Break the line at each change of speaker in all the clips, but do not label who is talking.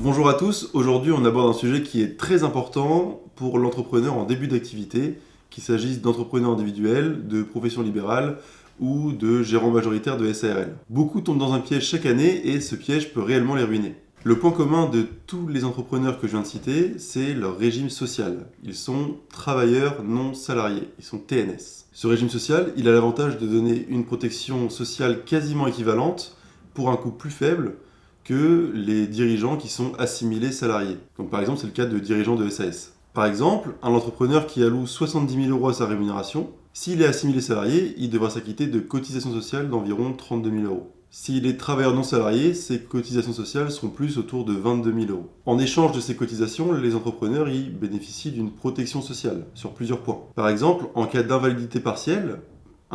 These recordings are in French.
Bonjour à tous, aujourd'hui on aborde un sujet qui est très important pour l'entrepreneur en début d'activité, qu'il s'agisse d'entrepreneurs individuels, de professions libérales ou de gérants majoritaires de SARL. Beaucoup tombent dans un piège chaque année et ce piège peut réellement les ruiner. Le point commun de tous les entrepreneurs que je viens de citer, c'est leur régime social. Ils sont travailleurs non salariés, ils sont TNS. Ce régime social, il a l'avantage de donner une protection sociale quasiment équivalente pour un coût plus faible que les dirigeants qui sont assimilés salariés. Donc par exemple, c'est le cas de dirigeants de SAS. Par exemple, un entrepreneur qui alloue 70 000 € à sa rémunération, s'il est assimilé salarié, il devra s'acquitter de cotisations sociales d'environ 32 000 €. S'il est travailleur non salarié, ses cotisations sociales seront plus autour de 22 000 €. En échange de ces cotisations, les entrepreneurs y bénéficient d'une protection sociale sur plusieurs points. Par exemple, en cas d'invalidité partielle,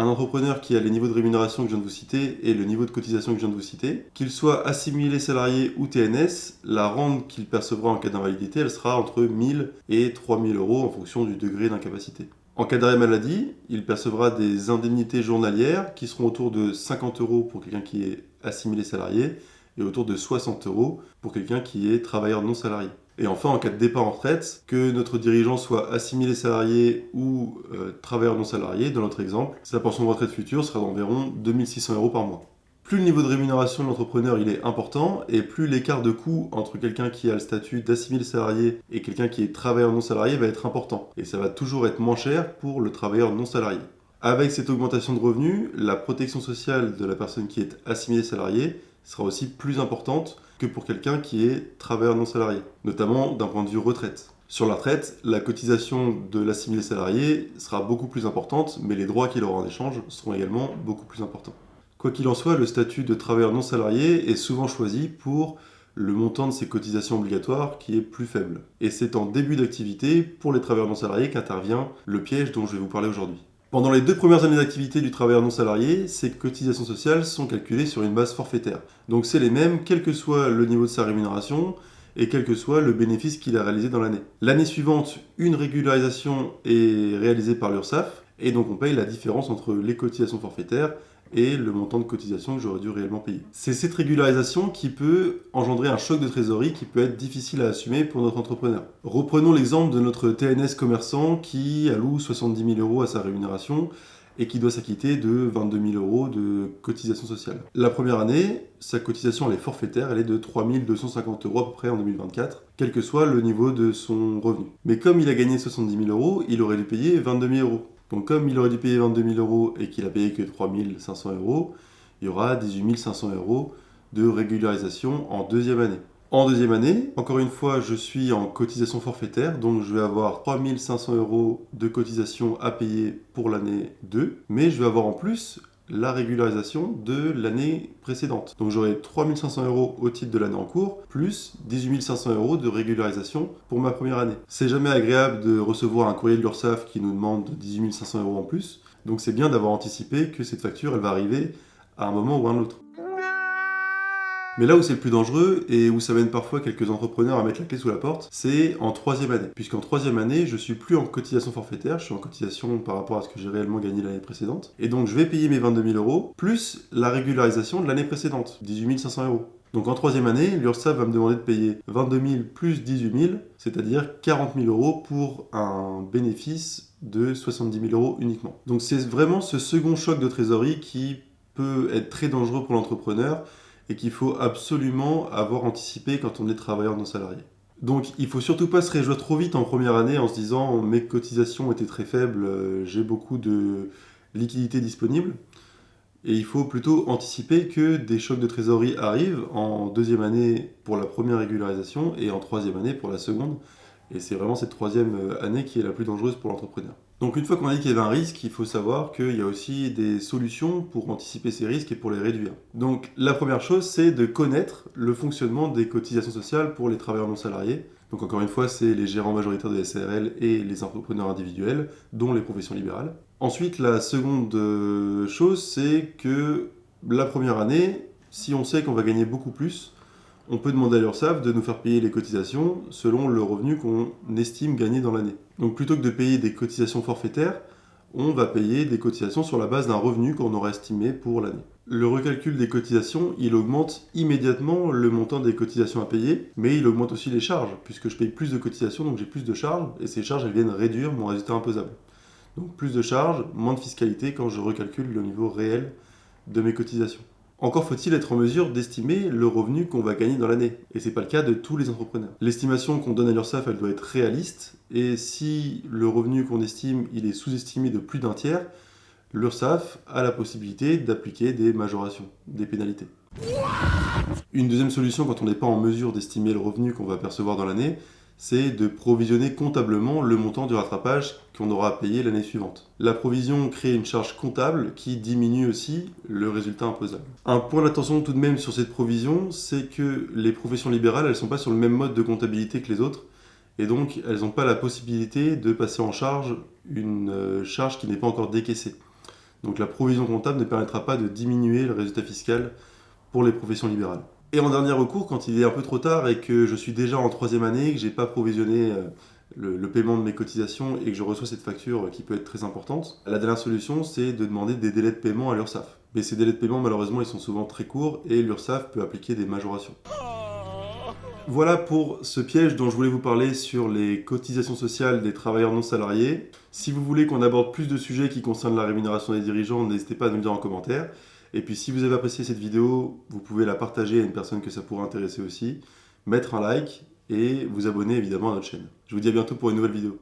un entrepreneur qui a les niveaux de rémunération que je viens de vous citer et le niveau de cotisation que je viens de vous citer, qu'il soit assimilé salarié ou TNS, la rente qu'il percevra en cas d'invalidité, elle sera entre 1 000 et 3 000 € en fonction du degré d'incapacité. En cas d'arrêt maladie, il percevra des indemnités journalières qui seront autour de 50 € pour quelqu'un qui est assimilé salarié et autour de 60 € pour quelqu'un qui est travailleur non salarié. Et enfin, en cas de départ en retraite, que notre dirigeant soit assimilé salarié ou travailleur non salarié, dans notre exemple, sa pension de retraite future sera d'environ 2 600 € par mois. Plus le niveau de rémunération de l'entrepreneur il est important, et plus l'écart de coût entre quelqu'un qui a le statut d'assimilé salarié et quelqu'un qui est travailleur non salarié va être important. Et ça va toujours être moins cher pour le travailleur non salarié. Avec cette augmentation de revenus, la protection sociale de la personne qui est assimilée salariée sera aussi plus importante que pour quelqu'un qui est travailleur non salarié, notamment d'un point de vue retraite. Sur la retraite, la cotisation de l'assimilé salarié sera beaucoup plus importante, mais les droits qu'il aura en échange seront également beaucoup plus importants. Quoi qu'il en soit, le statut de travailleur non salarié est souvent choisi pour le montant de ses cotisations obligatoires qui est plus faible. Et c'est en début d'activité, pour les travailleurs non salariés, qu'intervient le piège dont je vais vous parler aujourd'hui. Pendant les 2 premières années d'activité du travailleur non salarié, ces cotisations sociales sont calculées sur une base forfaitaire. Donc c'est les mêmes quel que soit le niveau de sa rémunération et quel que soit le bénéfice qu'il a réalisé dans l'année. L'année suivante, une régularisation est réalisée par l'URSSAF et donc on paye la différence entre les cotisations forfaitaires et le montant de cotisation que j'aurais dû réellement payer. C'est cette régularisation qui peut engendrer un choc de trésorerie qui peut être difficile à assumer pour notre entrepreneur. Reprenons l'exemple de notre TNS commerçant qui alloue 70 000 € à sa rémunération et qui doit s'acquitter de 22 000 € de cotisation sociale. La première année, sa cotisation elle est forfaitaire, elle est de 3 250 € à peu près en 2024, quel que soit le niveau de son revenu. Mais comme il a gagné 70 000 €, il aurait dû payer 22 000 €. Donc comme il aurait dû payer 22 000 € et qu'il a payé que 3 500 €, il y aura 18 500 € de régularisation en deuxième année. En deuxième année, encore une fois, je suis en cotisation forfaitaire, donc je vais avoir 3 500 € de cotisation à payer pour l'année 2, mais je vais avoir en plus la régularisation de l'année précédente. Donc j'aurai 3 500 € au titre de l'année en cours, plus 18 500 € de régularisation pour ma première année. C'est jamais agréable de recevoir un courrier de l'URSSAF qui nous demande 18 500 € en plus, donc c'est bien d'avoir anticipé que cette facture elle va arriver à un moment ou à un autre. Mais là où c'est le plus dangereux, et où ça mène parfois quelques entrepreneurs à mettre la clé sous la porte, c'est en troisième année. Puisqu'en troisième année, je suis plus en cotisation forfaitaire, je suis en cotisation par rapport à ce que j'ai réellement gagné l'année précédente. Et donc je vais payer mes 22 000 €, plus la régularisation de l'année précédente, 18 500 €. Donc en troisième année, l'URSSAF va me demander de payer 22 000 plus 18 000, c'est-à-dire 40 000 € pour un bénéfice de 70 000 € uniquement. Donc c'est vraiment ce second choc de trésorerie qui peut être très dangereux pour l'entrepreneur, et qu'il faut absolument avoir anticipé quand on est travailleur non salarié. Donc il ne faut surtout pas se réjouir trop vite en première année en se disant mes cotisations étaient très faibles, j'ai beaucoup de liquidités disponibles. Et il faut plutôt anticiper que des chocs de trésorerie arrivent en deuxième année pour la première régularisation et en troisième année pour la seconde. Et c'est vraiment cette troisième année qui est la plus dangereuse pour l'entrepreneur. Donc une fois qu'on a dit qu'il y avait un risque, il faut savoir qu'il y a aussi des solutions pour anticiper ces risques et pour les réduire. Donc la première chose, c'est de connaître le fonctionnement des cotisations sociales pour les travailleurs non salariés. Donc encore une fois, c'est les gérants majoritaires de SARL et les entrepreneurs individuels, dont les professions libérales. Ensuite, la seconde chose, c'est que la première année, si on sait qu'on va gagner beaucoup plus, on peut demander à l'URSSAF de nous faire payer les cotisations selon le revenu qu'on estime gagner dans l'année. Donc plutôt que de payer des cotisations forfaitaires, on va payer des cotisations sur la base d'un revenu qu'on aura estimé pour l'année. Le recalcul des cotisations, il augmente immédiatement le montant des cotisations à payer, mais il augmente aussi les charges, puisque je paye plus de cotisations, donc j'ai plus de charges, et ces charges, elles viennent réduire mon résultat imposable. Donc plus de charges, moins de fiscalité quand je recalcule le niveau réel de mes cotisations. Encore faut-il être en mesure d'estimer le revenu qu'on va gagner dans l'année, et c'est pas le cas de tous les entrepreneurs. L'estimation qu'on donne à l'URSSAF, elle doit être réaliste, et si le revenu qu'on estime, il est sous-estimé de plus d'un tiers, l'URSSAF a la possibilité d'appliquer des majorations, des pénalités. Une deuxième solution quand on n'est pas en mesure d'estimer le revenu qu'on va percevoir dans l'année, c'est de provisionner comptablement le montant du rattrapage qu'on aura à payer l'année suivante. La provision crée une charge comptable qui diminue aussi le résultat imposable. Un point d'attention tout de même sur cette provision, c'est que les professions libérales, elles ne sont pas sur le même mode de comptabilité que les autres, et donc elles n'ont pas la possibilité de passer en charge une charge qui n'est pas encore décaissée. Donc la provision comptable ne permettra pas de diminuer le résultat fiscal pour les professions libérales. Et en dernier recours, quand il est un peu trop tard et que je suis déjà en 3e année, que je n'ai pas provisionné le paiement de mes cotisations et que je reçois cette facture qui peut être très importante, la dernière solution, c'est de demander des délais de paiement à l'URSSAF. Mais ces délais de paiement, malheureusement, ils sont souvent très courts et l'URSSAF peut appliquer des majorations. Voilà pour ce piège dont je voulais vous parler sur les cotisations sociales des travailleurs non salariés. Si vous voulez qu'on aborde plus de sujets qui concernent la rémunération des dirigeants, n'hésitez pas à nous le dire en commentaire. Et puis si vous avez apprécié cette vidéo, vous pouvez la partager à une personne que ça pourrait intéresser aussi, mettre un like et vous abonner évidemment à notre chaîne. Je vous dis à bientôt pour une nouvelle vidéo.